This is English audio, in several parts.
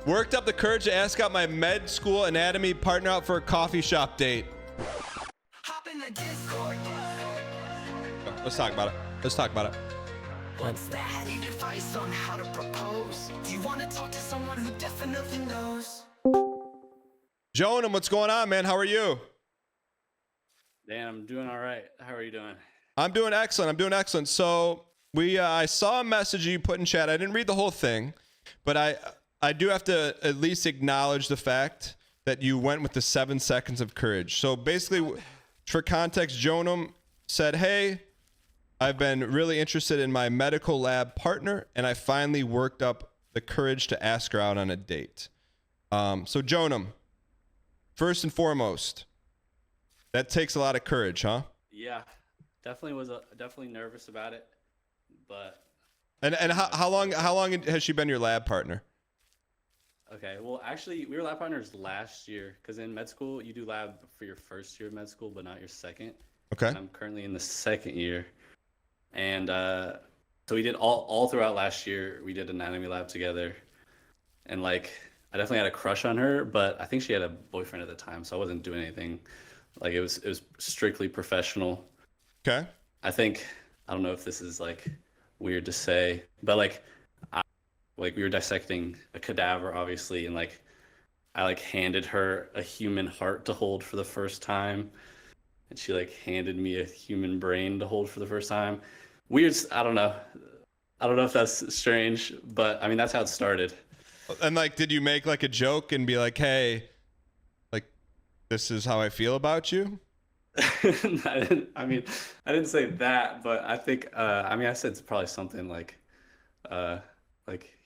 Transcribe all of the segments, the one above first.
Worked up the courage to ask out my med school anatomy partner out for a coffee shop date. Hop in the Discord. Let's talk about it. Let's talk about it. What's that? Need advice on how to propose? Do you want to talk to someone who definitely knows? Jonah, what's going on, man? How are you? Dan, I'm doing all right. How are you doing? I'm doing excellent. I'm doing excellent. So I saw a message you put in chat. I didn't read the whole thing, but I do have to at least acknowledge the fact that you went with the 7 seconds of courage. So basically, for context, Jonah said, hey, I've been really interested in my medical lab partner, and I finally worked up the courage to ask her out on a date. So Jonah, first and foremost, that takes a lot of courage, huh? Yeah, definitely nervous about it, but. And how long has she been your lab partner? Okay, well, actually, we were lab partners last year, because in med school, you do lab for your first year of med school, but not your second. Okay. And I'm currently in the second year. And so we did all throughout last year, we did anatomy lab together. And like, I definitely had a crush on her, but I think she had a boyfriend at the time, so I wasn't doing anything. Like, it was strictly professional. Okay. I don't know if this is like weird to say, but like, we were dissecting a cadaver, obviously, and like I like handed her a human heart to hold for the first time, and she like handed me a human brain to hold for the first time. Weird. I don't know if that's strange, but I mean, that's how it started. And like, did you make like a joke and be like, hey, like, this is how I feel about you? I didn't say that, but I think I said probably something like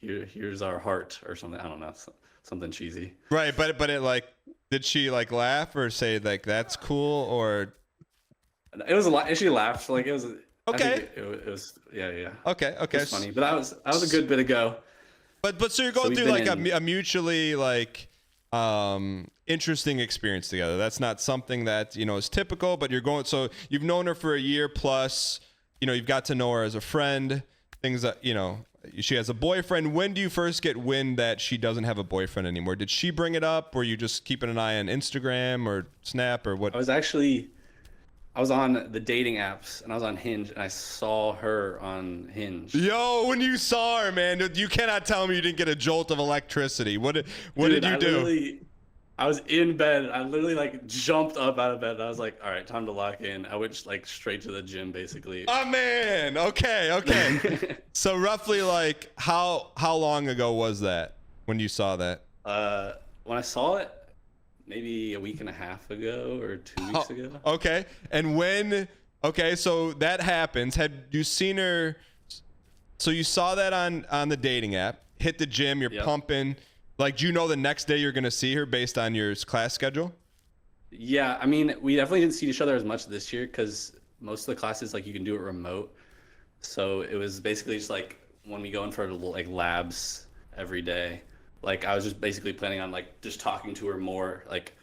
here's our heart or something. I don't know, something cheesy. Right, but it like, did she like laugh or say like that's cool, or? It was a lot. She laughed. Like, it was okay. It was yeah. Okay. It was funny, but that was a good bit ago. But so you're going through like a mutually like interesting experience together. That's not something that is typical, but you're going. So you've known her for a year plus. You've got to know her as a friend. Things that she has a boyfriend. When do you first get wind that she doesn't have a boyfriend anymore? Did she bring it up? Were you just keeping an eye on Instagram or Snap or what? I was on the dating apps and I was on Hinge and I saw her on Hinge. Yo, when you saw her, man, you cannot tell me you didn't get a jolt of electricity. What did you do? I was in bed. I literally like jumped up out of bed. And I was like, all right, time to lock in. I went like straight to the gym, basically. Oh man. Okay. So roughly like how long ago was that when you saw that? When I saw it, maybe a week and a half ago or 2 weeks ago. Okay. And so that happens. Had you seen her? So you saw that on the dating app, hit the gym, you're pumping. Like, do you know the next day you're going to see her based on your class schedule? Yeah. I mean, we definitely didn't see each other as much this year because most of the classes, like, you can do it remote. So it was basically just like when we go in for like labs every day, like I was just basically planning on like just talking to her more, like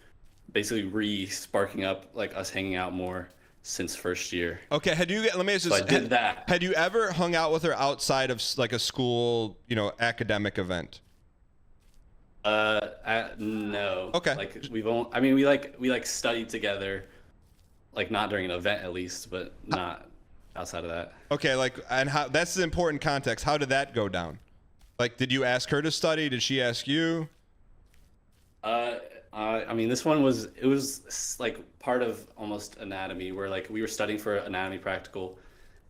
basically re-sparking up like us hanging out more since first year. Okay, let me ask you this. I did that. Had you ever hung out with her outside of like a school, academic event? No. Okay. Like we studied together, like not during an event at least, but not outside of that. Okay, and how that's the important context. How did that go down? Like, did you ask her to study? Did she ask you? This one was like part of almost anatomy where like we were studying for anatomy practical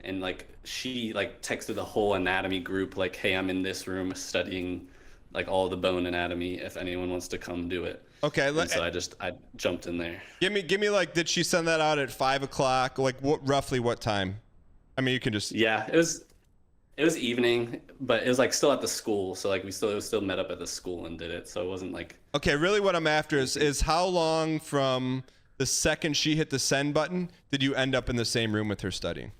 and like she like texted the whole anatomy group like, hey, I'm in this room studying like all the bone anatomy if anyone wants to come do it. Okay. So I jumped in there. Give me like, did she send that out at 5 o'clock? Like roughly what time? I mean, you can just. Yeah, it was evening, but it was like still at the school. So like we still met up at the school and did it. So it wasn't like. Okay. Really what I'm after is how long from the second she hit the send button did you end up in the same room with her studying?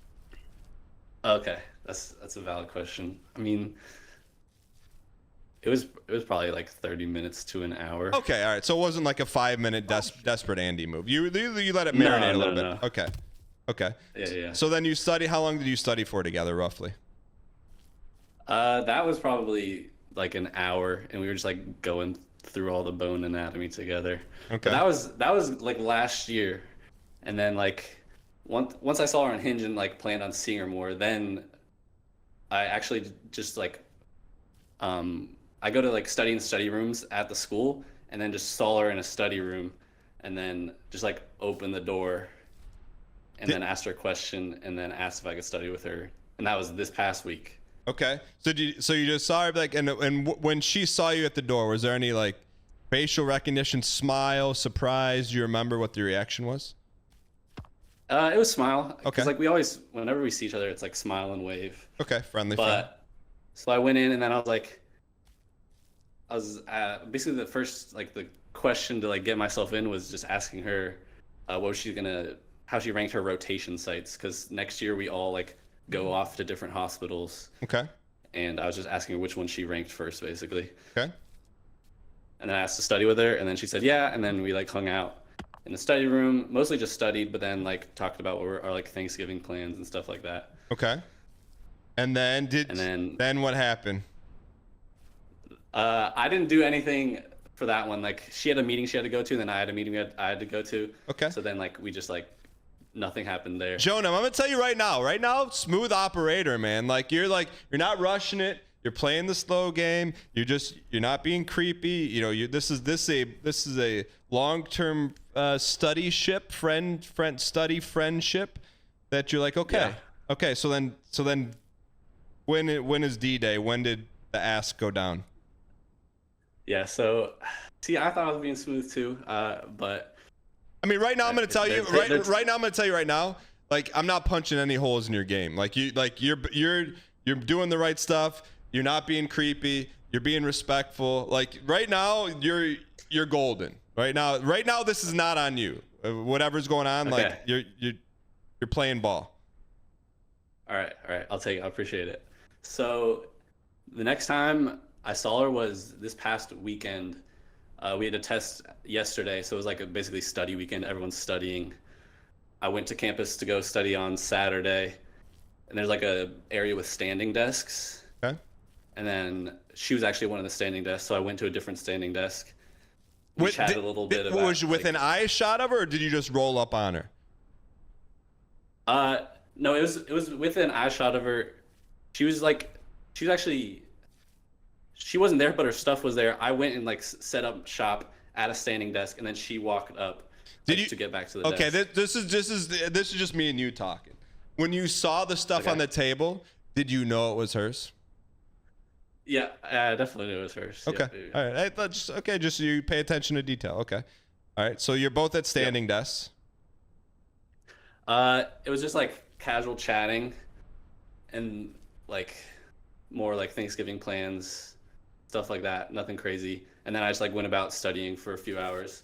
Okay. That's a valid question. I mean, it was probably like 30 minutes to an hour. Okay, all right. So it wasn't like a 5-minute desperate Andy move. You let it marinate a little bit. No. Okay. Yeah. So then how long did you study for together roughly? That was probably like an hour, and we were just like going through all the bone anatomy together. Okay. But that was like last year, and then like once I saw her on Hinge and like planned on seeing her more, then I actually just like I go to like study rooms at the school, and then just saw her in a study room, and then just like opened the door, and then asked her a question, and then asked if I could study with her, and that was this past week. Okay. So you just saw her like, and when she saw you at the door, was there any like facial recognition, smile, surprise? Do you remember what the reaction was? It was smile. Okay. Because like we always, whenever we see each other, it's like smile and wave. Okay, friendly. But so I went in, and then I was basically the first like the question to like get myself in was just asking her how she ranked her rotation sites, because next year we all like go off to different hospitals. Okay. And I was just asking her which one she ranked first, basically. Okay. And then I asked to study with her, and then she said yeah, and then we like hung out in the study room, mostly just studied, but then like talked about what were our like Thanksgiving plans and stuff like that. Okay. And then then what happened? I didn't do anything for that one. Like she had a meeting she had to go to, and then I had a meeting I had to go to. Okay. So then like we just like nothing happened there. Jonah, I'm gonna tell you right now, smooth operator, man. Like you're not rushing it. You're playing the slow game. You're not being creepy. You know, this is a long-term friendship that you're like, okay, okay. So then, when is D-Day? When did the ask go down? Yeah. So, see, I thought I was being smooth too, but I mean, right now I'm gonna tell you right now. Like I'm not punching any holes in your game. Like you're doing the right stuff. You're not being creepy. You're being respectful. Like right now, you're golden. Right now, this is not on you. Whatever's going on, okay. Like you're playing ball. All right. I'll take it. I appreciate it. So the next time I saw her was this past weekend. We had a test yesterday, so it was like a basically study weekend. Everyone's studying. I went to campus to go study on Saturday, and there's like a area with standing desks. Okay. And then she was actually one of the standing desks, so I went to a different standing desk. We chatted a little bit about. Was you within eye shot of her, or did you just roll up on her? No, it was within eye shot of her. She wasn't there, but her stuff was there. I went and like set up shop at a standing desk, and then she walked up to get back to the desk. Okay, this is just me and you talking. When you saw the stuff on the table, did you know it was hers? Yeah, I definitely knew it was hers. Okay. Yeah. All right. Just so you pay attention to detail. Okay. All right. So you're both at standing desks. It was just like casual chatting, and like more like Thanksgiving plans, stuff like that. Nothing crazy. And then I just like went about studying for a few hours,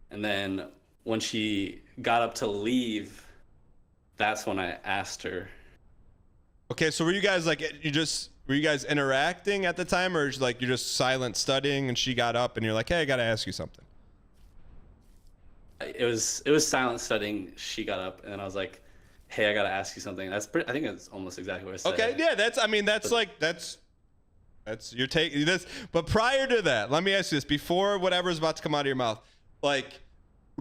and then when she got up to leave, that's when I asked her. Okay. So were you guys like were you guys interacting at the time, or like you're just silent studying and she got up and you're like, hey, I got to ask you something? It was silent studying. She got up, and then I was like, hey, I got to ask you something. I think that's almost exactly what I said. Okay. Yeah. That's your take this. But prior to that, let me ask you this: before whatever's about to come out of your mouth, like,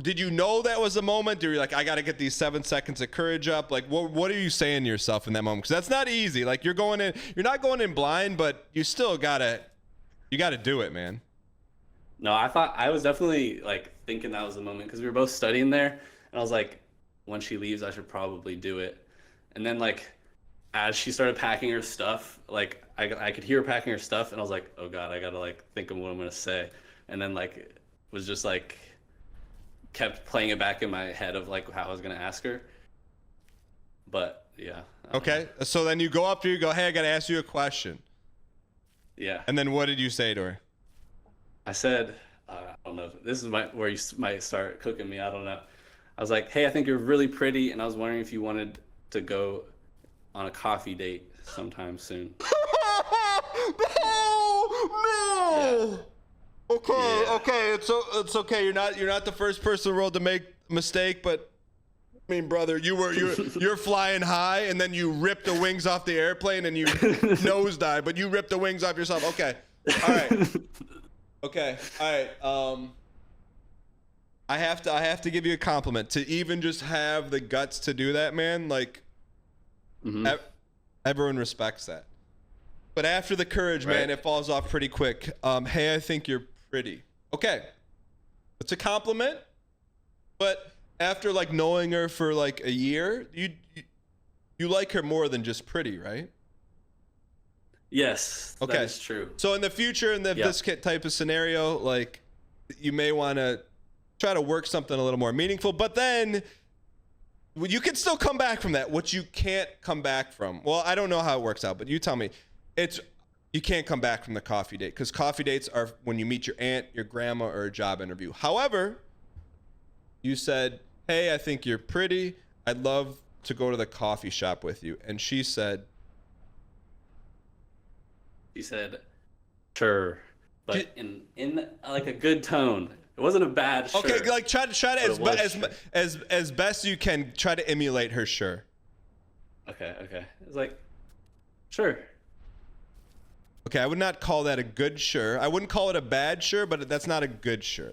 did you know that was a moment? Or you're like, I got to get these 7 seconds of courage up? Like, what are you saying to yourself in that moment? Because that's not easy. Like, you're not going in blind, but you still gotta do it, man. No, I was definitely like thinking that was the moment, because we were both studying there, and I was like, when she leaves, I should probably do it. And then like, as she started packing her stuff, like I could hear her packing her stuff, and I was like, oh God, I gotta like think of what I'm gonna say. And then like was just like kept playing it back in my head of like how I was gonna ask her. But yeah. Okay. So then you go up to her, you go, hey, I gotta ask you a question. Yeah. And then what did you say to her? I said, I don't know. This is where you might start cooking me. I don't know. I was like, hey, I think you're really pretty, and I was wondering if you wanted to go on a coffee date sometime soon. No. Yeah. Okay. Yeah. Okay. It's okay. You're not the first person in the world to make a mistake, but I mean, brother, you're flying high, and then you ripped the wings off the airplane, and you nosedive, but you ripped the wings off yourself. Okay. All right. Okay. All right. I have to give you a compliment to even just have the guts to do that, man. Like, everyone respects that. But after the courage, Right. man, it falls off pretty quick. Hey, I think you're pretty. Okay. It's a compliment. But after like knowing her for like a year, you like her more than just pretty, right? Yes, Okay. that is true. So in the future, in this type of scenario, like you may want to try to work something a little more meaningful, but then you can still come back from that. What you can't come back from, well, I don't know how it works out, but you tell me. You can't come back from the coffee date because coffee dates are when you meet your aunt, your grandma, or a job interview. However, you said, hey, I think you're pretty. I'd love to go to the coffee shop with you. And she said, sure, but in like a good tone. It wasn't a bad sure. okay, like try to But it was as best you can try to emulate her sure. Okay. It's like, sure. Okay, I would not call that a good sure. I wouldn't call it a bad sure, but that's not a good sure.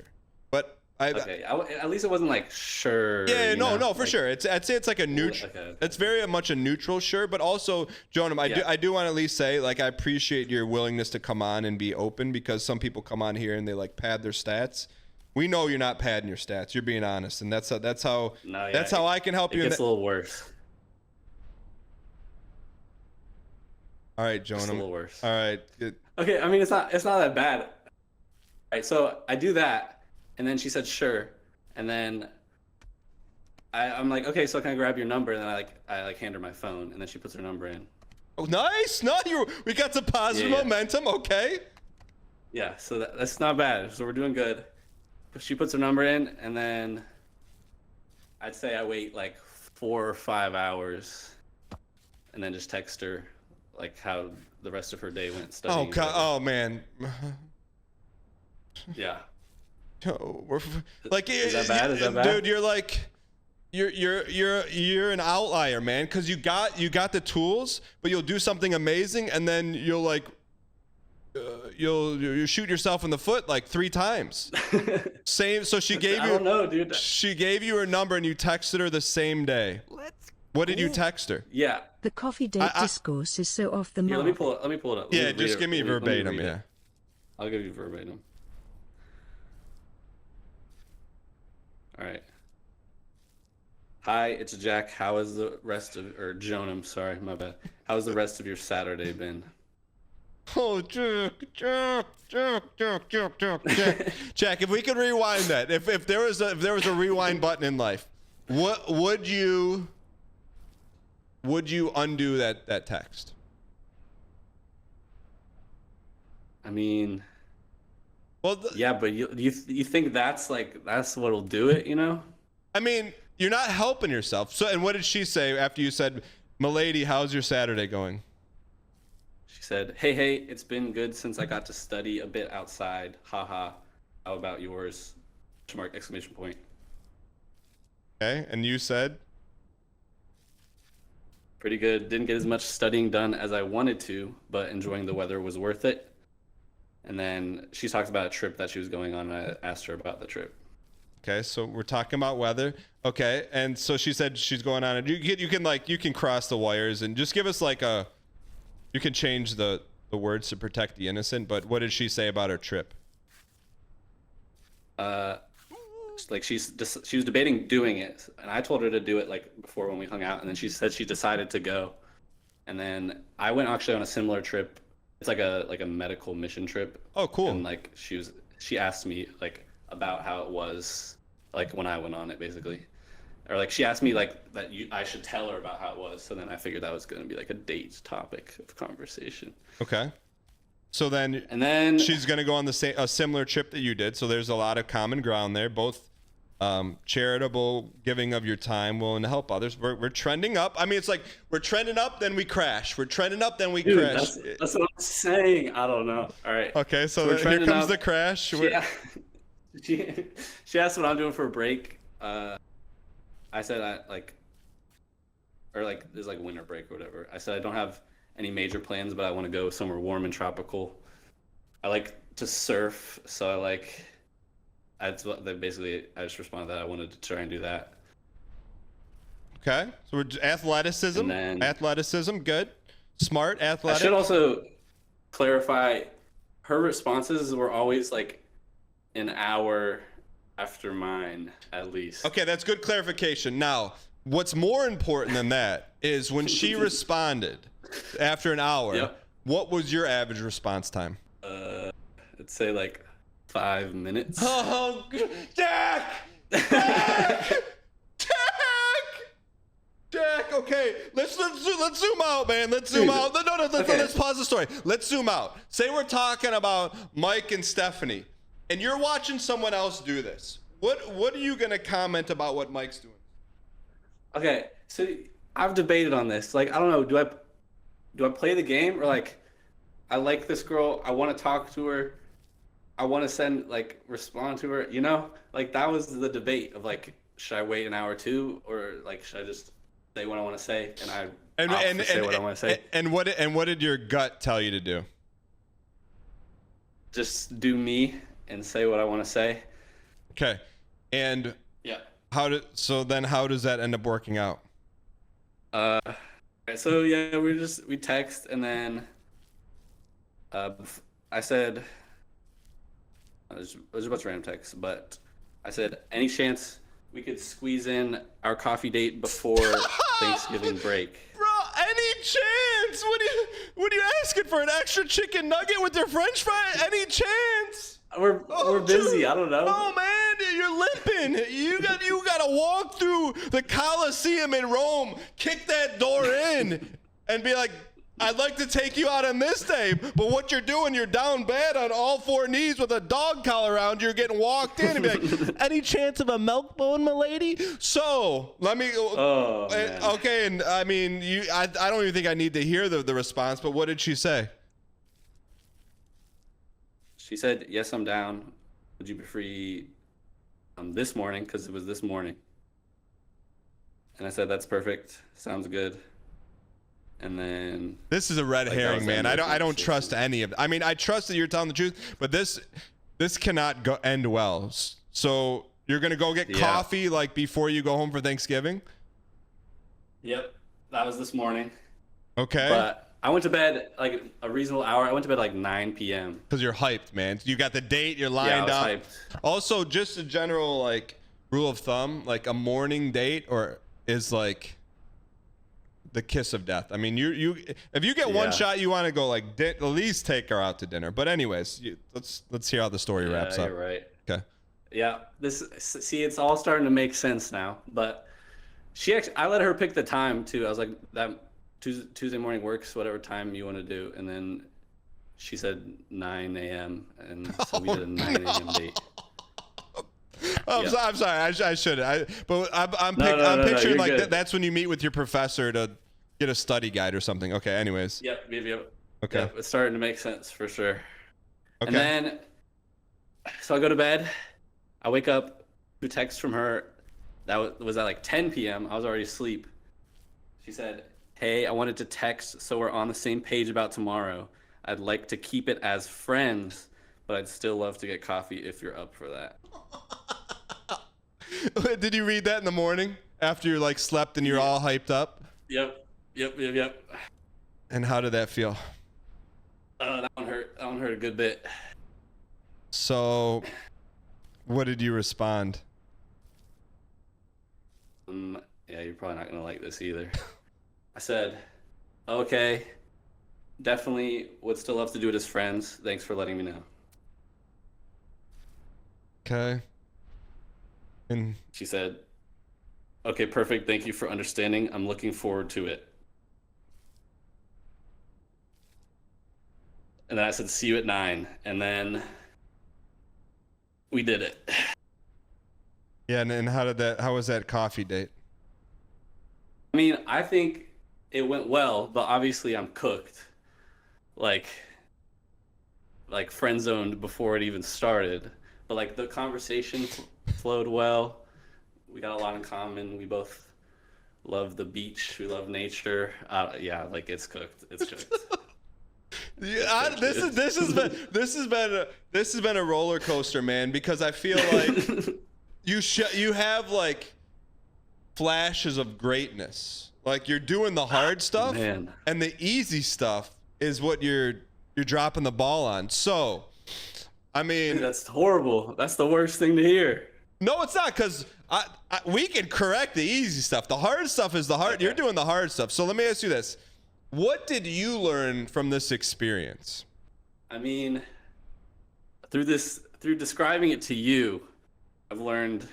But At least it wasn't like sure. yeah, no, for like, sure. I'd say it's like a neutral. Okay. It's very much a neutral sure, but also, Jonah, I do want to at least say, like, I appreciate your willingness to come on and be open because some people come on here and they like pad their stats. We know you're not padding your stats. You're being honest, and that's how I can help you. It gets a little worse. All right, Jonah. It's a little worse. All right. Okay, I mean it's not that bad. All right, so I do that, and then she said sure, and then I'm like, okay, so can I grab your number? And then I hand her my phone, and then she puts her number in. Oh, nice. No, we got some positive momentum. Okay. Yeah, so that's not bad. So we're doing good. She puts her number in, and then I'd say I wait like 4 or 5 hours, and then just text her like how the rest of her day went studying. Oh God. Oh man. Yeah. Like, is that bad? Is that bad? Dude, you're like, you're an outlier, man. Because you got the tools, but you'll do something amazing, and then you'll like, you'll shoot yourself in the foot like 3 times. Same. So she gave you. I don't know, dude. She gave you her number, and you texted her the same day. What did you text her? Yeah. The coffee date discourse is so off the mark. Here, let me pull it up. Yeah, just give me verbatim. Yeah. I'll give you verbatim. All right. Hi, it's Jack. How is the rest of, or Joan, I'm sorry, my bad. How's the rest of your Saturday been? Oh, Jack. Jack, if we could rewind that, if there was a rewind button in life, what would you undo that text? I mean, well, yeah, but you think that's what'll do it, you know? I mean, you're not helping yourself. So, and what did she say after you said, "Milady, how's your Saturday going?" She said, "Hey, it's been good since I got to study a bit outside. Haha. How about yours?" Exclamation point. Okay, and you said, "Pretty good. Didn't get as much studying done as I wanted to, but enjoying the weather was worth it." And then she talks about a trip that she was going on, and I asked her about the trip. Okay, so we're talking about weather. Okay, and so she said she's going on, and you can cross the wires and just give us like you can change the words to protect the innocent. But what did she say about her trip? Like she was debating doing it, and I told her to do it like before when we hung out, and then she said she decided to go. And then I went actually on a similar trip. It's like a medical mission trip. Oh, cool. And like she asked me like about how it was like when I went on it, basically, or like she asked me like that I should tell her about how it was. So then I figured that was going to be like a date topic of conversation. Okay. So then she's going to go on a similar trip that you did. So there's a lot of common ground there, both charitable, giving of your time, willing to help others. We're trending up. I mean, it's like we're trending up, then we crash. We're trending up, then we crash. That's what I'm saying. I don't know. All right. Okay, so here comes the crash. She asked what I'm doing for a break. I said there's like winter break or whatever. I said I don't have any major plans, but I want to go somewhere warm and tropical. I like to surf, so that's what they basically. I just responded that I wanted to try and do that. Okay, so athleticism, And then athleticism, good, smart, athletic. I should also clarify, her responses were always like an hour after mine, at least. Okay, that's good clarification. Now, what's more important than that is when she responded after an hour. Yep. What was your average response time? I'd say like 5 minutes. Oh, Jack! Jack! Jack, okay, let's zoom out, man. Let's zoom out. No, Okay. let's pause the story. Let's zoom out. Say we're talking about Mike and Stephanie, and you're watching someone else do this. What are you gonna comment about what Mike's doing? Okay, so I've debated on this. Like, I don't know, do I play the game, or like I like this girl, I want to talk to her, I want to respond to her, you know? Like, that was the debate of like, should I wait an hour or two, or like should I just say what I want to say, and say what I want to say. And what did your gut tell you to do? Just do me and say what I want to say. Okay, and Yeah. how does that end up working out? So yeah, we text, and then I said, it was a bunch of random texts, but I said, any chance we could squeeze in our coffee date before Thanksgiving break? Bro, any chance? What are you asking for? An extra chicken nugget with your French fry? Any chance? We're busy. Dude. I don't know. Oh man, you're limping. You gotta walk through the Colosseum in Rome, kick that door in, and be like, I'd like to take you out on this day, but what you're doing, you're down bad on all four knees with a dog collar around you. You're getting walked in and be like, any chance of a milk bone, milady? So let me. Oh, man. Okay, and I mean, I don't even think I need to hear the response, but what did she say? She said, yes, I'm down. Would you be free this morning? Because it was this morning. And I said, that's perfect. Sounds good. And then This is a red herring, man. I don't trust any of it. I mean, I trust that you're telling the truth, but this cannot end well. So you're gonna go get coffee like before you go home for Thanksgiving? Yep, that was this morning. Okay. But I went to bed like a reasonable hour. I went to bed like 9 p.m. Because you're hyped, man. You got the date. You're lined up. Hyped. Also, just a general like rule of thumb, like a morning date is like the kiss of death. I mean, you if you get one shot, you want to go like at least take her out to dinner. But anyways, let's hear how the story wraps up. You're right. Okay. Yeah, it's all starting to make sense now. But I let her pick the time too. I was like, that Tuesday morning works, whatever time you want to do. And then she said 9 a.m. and so we did a 9 a.m. date. I'm sorry. I should. I'm picturing you're like good. that's when you meet with your professor to get a study guide or something. Okay. Anyways. Yep. Okay. Yep, it's starting to make sense for sure. Okay. And then, so I go to bed. I wake up to text from her. That was at like 10 p.m. I was already asleep. She said, hey, I wanted to text so we're on the same page about tomorrow. I'd like to keep it as friends, but I'd still love to get coffee if you're up for that. Did you read that in the morning after you like slept and you're all hyped up? Yep. And how did that feel? That one hurt. That one hurt a good bit. So, what did you respond? Yeah, you're probably not gonna like this either. I said, okay, definitely would still love to do it as friends. Thanks for letting me know. Okay. And She said, okay, perfect. Thank you for understanding. I'm looking forward to it. And then I said, see you at 9. And then we did it. yeah, and how was that coffee date? I mean, I think it went well, but obviously I'm cooked. Like friend zoned before it even started. But like the conversation flowed well. We got a lot in common. We both love the beach. We love nature. Yeah, like it's cooked. It's cooked. Yeah, this has been a roller coaster, man, because I feel like you have like flashes of greatness. Like you're doing the hard stuff, man. And the easy stuff is what you're dropping the ball on. So, I mean, Dude, that's horrible. That's the worst thing to hear. no, it's not, because we can correct the easy stuff. The hard stuff is the hard. Okay. You're doing the hard stuff. So let me ask you this: what did you learn from this experience? I mean, through describing it to you, I've learned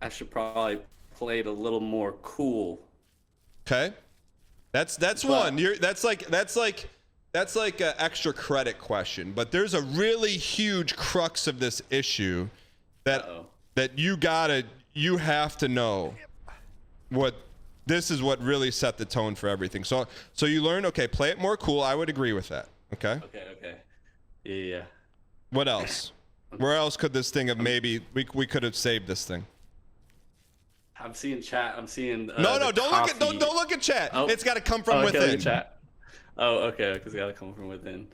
I should probably play it a little more cool. Okay, that's one. That's like an extra credit question. But there's a really huge crux of this issue that you have to know what. This is what really set the tone for everything. So you learn, okay, play it more cool. I would agree with that. Okay. Okay. Yeah. What else? Where else could this thing have maybe we could have saved this thing? I'm seeing chat. I'm seeing. No, don't look at chat. Oh. It's got to come from Okay, within. look at chat. Oh, okay, because it got to come from within.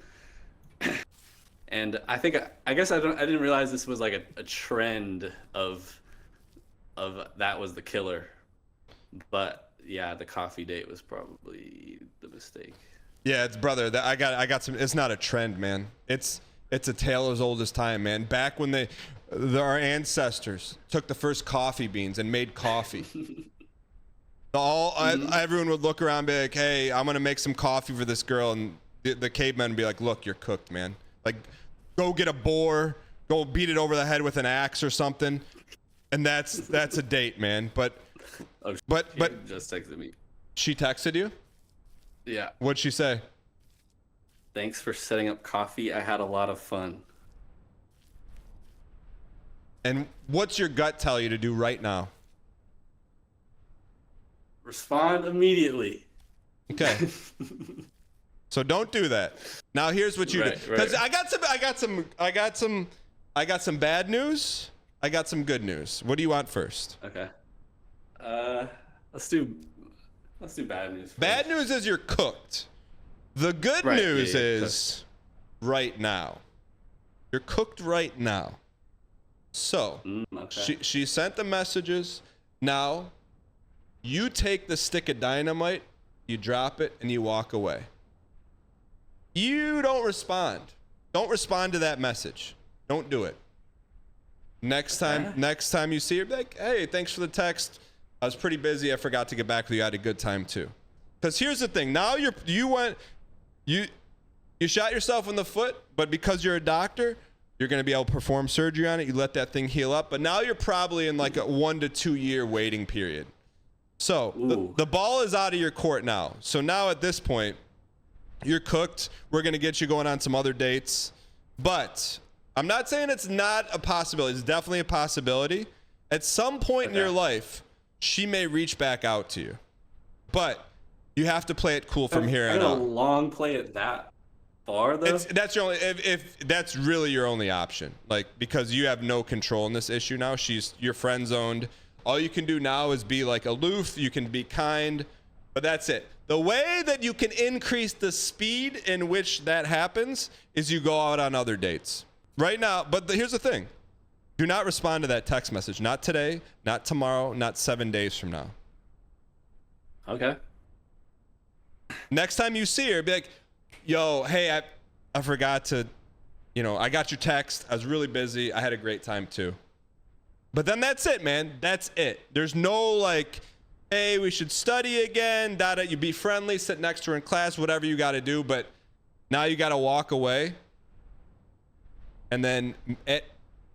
And I guess I didn't realize this was like a trend of that was the killer. But yeah, the coffee date was probably the mistake. Yeah, it's brother. I got some. It's not a trend, man. It's a tale as old as time, man. Back when our ancestors took the first coffee beans and made coffee. Everyone would look around and be like, "Hey, I'm gonna make some coffee for this girl," and the cavemen would be like, "Look, you're cooked, man. Like, go get a boar, go beat it over the head with an axe or something," and that's a date, man. But Just texted me. she texted you? Yeah. What'd she say? Thanks for setting up coffee. I had a lot of fun. And what's your gut tell you to do right now? Respond immediately. Okay. So don't do that. Now here's what you do. Because I got some bad news. I got some good news. What do you want first? Okay. Let's do bad news first. Bad news is you're cooked. The good news is right now. You're cooked right now. So okay. she sent the messages. Now you take the stick of dynamite, you drop it, and you walk away. You don't respond. Don't respond to that message. Don't do it. Next time you see her, be like, "Hey, thanks for the text. I was pretty busy. I forgot to get back with you. I had a good time too." Because here's the thing. Now you shot yourself in the foot, but because you're a doctor, you're going to be able to perform surgery on it. You let that thing heal up, but now you're probably in like a 1 to 2 year waiting period. So the ball is out of your court now. So now at this point, you're cooked. We're going to get you going on some other dates, but I'm not saying it's not a possibility. It's definitely a possibility. At some point in your life, she may reach back out to you, but you have to play it cool from here on out. Long play it that far though. That's your only if that's really your only option, like, because you have no control in this issue now. You're friend zoned. All you can do now is be like aloof. You can be kind, but that's it. The way that you can increase the speed in which that happens is you go out on other dates right now. But here's the thing. Do not respond to that text message. Not today, not tomorrow, not 7 days from now. Okay. Next time you see her, be like, "Yo, hey, I forgot to, I got your text. I was really busy. I had a great time too." But then that's it, man. That's it. There's no like, "Hey, we should study again." You be friendly, sit next to her in class, whatever you got to do. But now you got to walk away. And then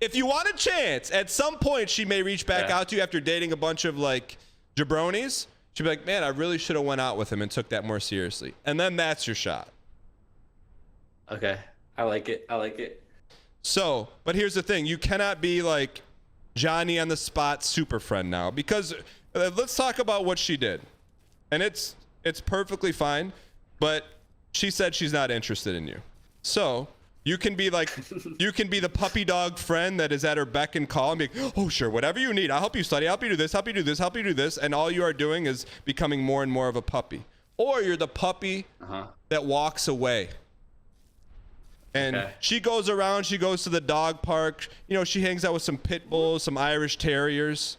if you want a chance, at some point she may reach back out to you after dating a bunch of like jabronis. She'll be like, "Man, I really should have went out with him and took that more seriously." And then that's your shot. Okay. I like it. So, but here's the thing. You cannot be like Johnny on the spot super friend now, because let's talk about what she did. And it's perfectly fine, but she said she's not interested in you. So you can be like, you can be the puppy dog friend that is at her beck and call and be like, "Oh, sure, whatever you need. I'll help you study. I'll help you do this, help you do this, help you do this." And all you are doing is becoming more and more of a puppy. Or you're the puppy that walks away And Okay. she goes around, she goes to the dog park. You know, she hangs out with some pit bulls, some Irish terriers.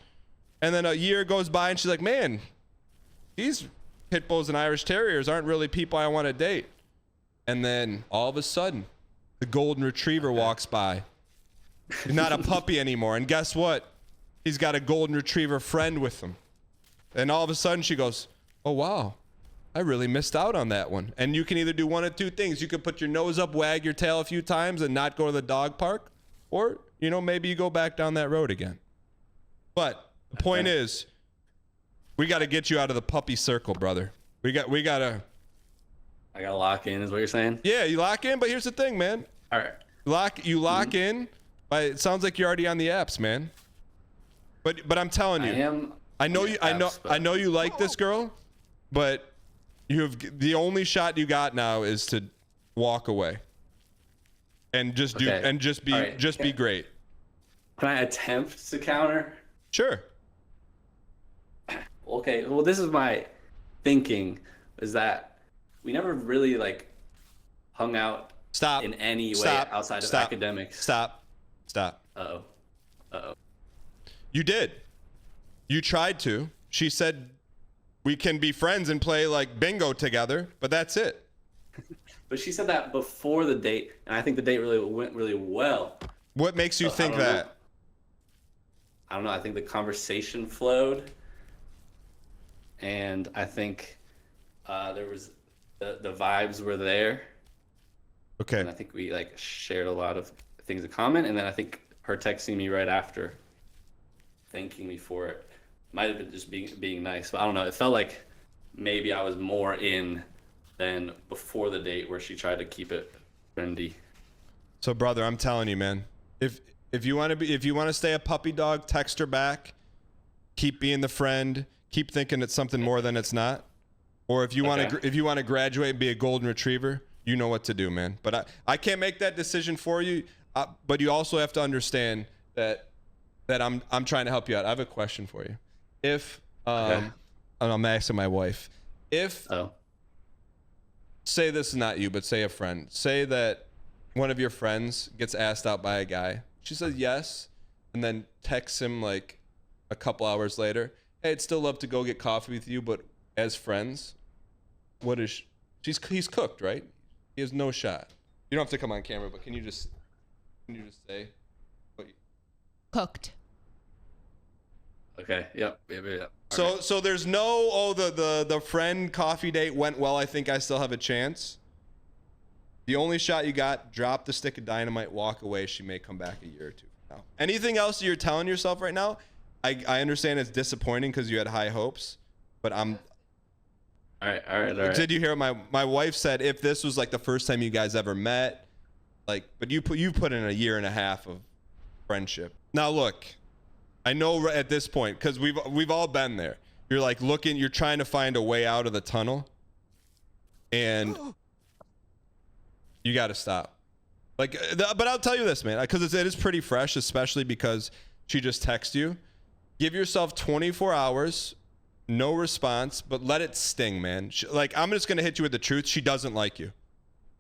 And then a year goes by and she's like, man, these pit bulls and Irish terriers aren't really people I want to date. And then all of a sudden, the golden retriever walks by. He's not a puppy anymore. And guess what? He's got a golden retriever friend with him. And all of a sudden she goes, oh, wow, I really missed out on that one. And you can either do one of two things. You can put your nose up, wag your tail a few times and not go to the dog park. Or, you know, maybe you go back down that road again. But the point is, we got to get you out of the puppy circle, brother. We got to. I gotta lock in, is what you're saying? Yeah, you lock in, but here's the thing, man. All right. You lock in, but it sounds like you're already on the apps, man. But I'm telling you, I know you like this girl, but you have the only shot you got now is to walk away. And just be great. Can I attempt to counter? Sure. Okay, well, this is my thinking, is that we never really like hung out in any way outside of academics. Stop. Uh-oh. You did. You tried to. She said we can be friends and play like bingo together, but that's it. But she said that before the date, and I think the date really went really well. What makes you think that? I don't know. I think the conversation flowed, and I think there was the vibes were there. Okay. And I think we like shared a lot of things in common, and then I think her texting me right after, thanking me for it, might have been just being nice, but I don't know. It felt like maybe I was more in than before the date, where she tried to keep it friendly. So, brother, I'm telling you, man. If you want to stay a puppy dog, text her back. Keep being the friend. Keep thinking it's something more than it's not. Or if you want to graduate and be a golden retriever, you know what to do, man. But I can't make that decision for you. But you also have to understand that I'm trying to help you out. I have a question for you. If and I'm asking my wife, if say this is not you, but say a friend, say that one of your friends gets asked out by a guy. She says yes, and then texts him like a couple hours later. Hey, I'd still love to go get coffee with you, but as friends, what is he's cooked, right? He has no shot. You don't have to come on camera, but can you just say what cooked? Okay. Yep. So there's no the friend coffee date went well. I think I still have a chance. The only shot you got, drop the stick of dynamite, walk away. She may come back a year or two from now. Anything else you're telling yourself right now? I understand it's disappointing because you had high hopes, but I'm. All right. Did you hear what my wife said? If this was like the first time you guys ever met, like, but you put in a year and a half of friendship. Now look, I know at this point, because we've all been there. You're like looking, you're trying to find a way out of the tunnel, and you got to stop. Like, but I'll tell you this, man, because it is pretty fresh, especially because she just texted you. Give yourself 24 hours, no response, but let it sting, man. Like, I'm just gonna hit you with the truth. She doesn't like you.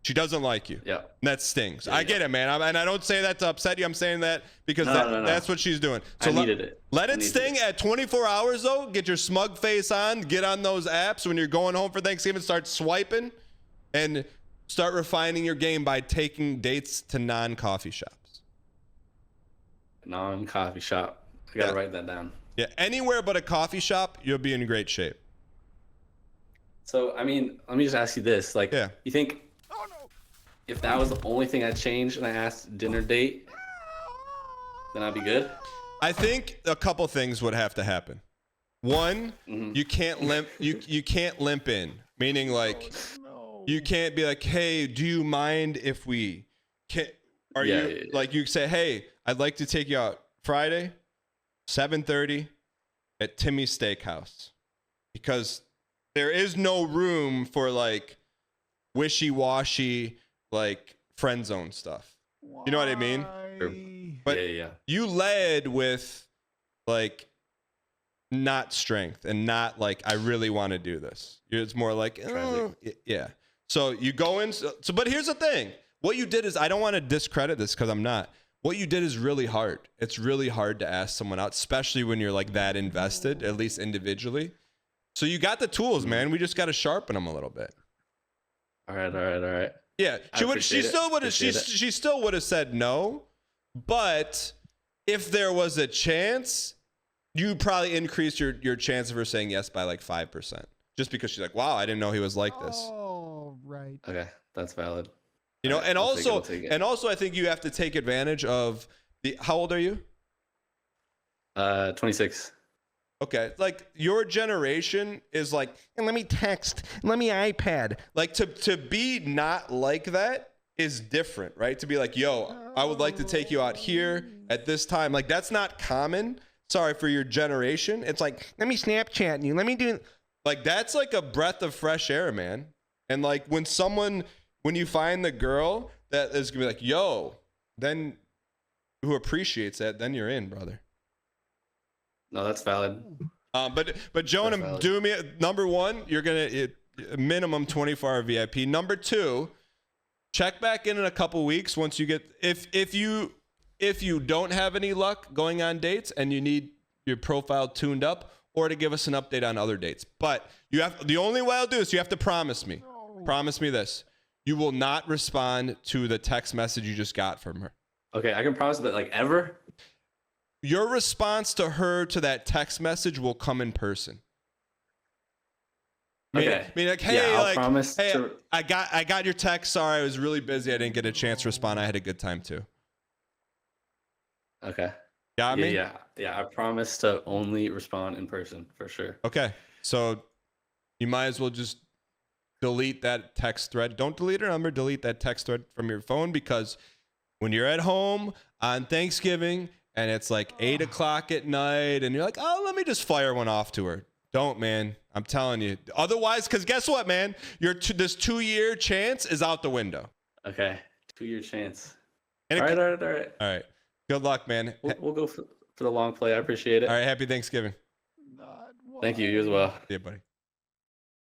She doesn't like you. Yeah. And that stings. I get it, man. And I don't say that to upset you. I'm saying that because that's what she's doing. So I needed it. Let it sting at 24 hours, though. Get your smug face on. Get on those apps when you're going home for Thanksgiving. Start swiping and start refining your game by taking dates to non-coffee shops. Non-coffee shop. I got to write that down. Yeah, anywhere but a coffee shop, you'll be in great shape. So, I mean, let me just ask you this. Like, you think if that was the only thing I changed and I asked dinner date, then I'd be good? I think a couple things would have to happen. One, you can't limp. You can't limp in, meaning like you can't be like, hey, do you mind if we can? Like you say, hey, I'd like to take you out Friday, 7:30 at Timmy's Steakhouse, because there is no room for like wishy-washy like friend zone stuff. You know what I mean? But you led with like not strength and not like I really want to do this. It's more like yeah. So you go in. So but here's the thing. What you did is, I don't want to discredit this because I'm not. What you did is really hard. It's really hard to ask someone out, especially when you're like that invested, at least individually. So you got the tools, man. We just got to sharpen them a little bit. All right. Yeah, she still would have said no, but if there was a chance, you probably increase your chance of her saying yes by like 5%, just because she's like, wow, I didn't know he was like this. Oh, right. Okay, that's valid. You know, All right, and I'll also, take it. and also, I think you have to take advantage of the. How old are you? 26. Okay, like your generation is like, and let me text, let me iPad. Like to be not like that is different, right? To be like, yo, I would like to take you out here at this time. Like that's not common. Sorry for your generation. It's like, let me Snapchat you. Let me do. Like that's like a breath of fresh air, man. And like when you find the girl that is gonna be like, yo, then who appreciates that, then you're in, brother. No, that's valid. But Jonah, do me number one, you're gonna minimum 24-hour VIP. Number two, check back in a couple weeks once you get if you don't have any luck going on dates and you need your profile tuned up, or to give us an update on other dates. But the only way I'll do is you have to promise me. Promise me this. You will not respond to the text message you just got from her. Okay, I can promise that like ever. Your response to her to that text message will come in person. Okay. Mean like, hey, I'll like, promise hey, to... I got your text. Sorry, I was really busy. I didn't get a chance to respond. I had a good time too. Okay. Got me? Yeah. I promise to only respond in person for sure. Okay. So you might as well just delete that text thread. Don't delete her number. Delete that text thread from your phone, because when you're at home on Thanksgiving and it's like 8 o'clock at night and you're like, oh, let me just fire one off to her. Don't, man. I'm telling you. Otherwise, because guess what, man? This 2-year chance is out the window. Okay. 2-year chance. And All right. All right. Good luck, man. We'll go for the long play. I appreciate it. All right. Happy Thanksgiving. Thank you. You as well. See you, buddy.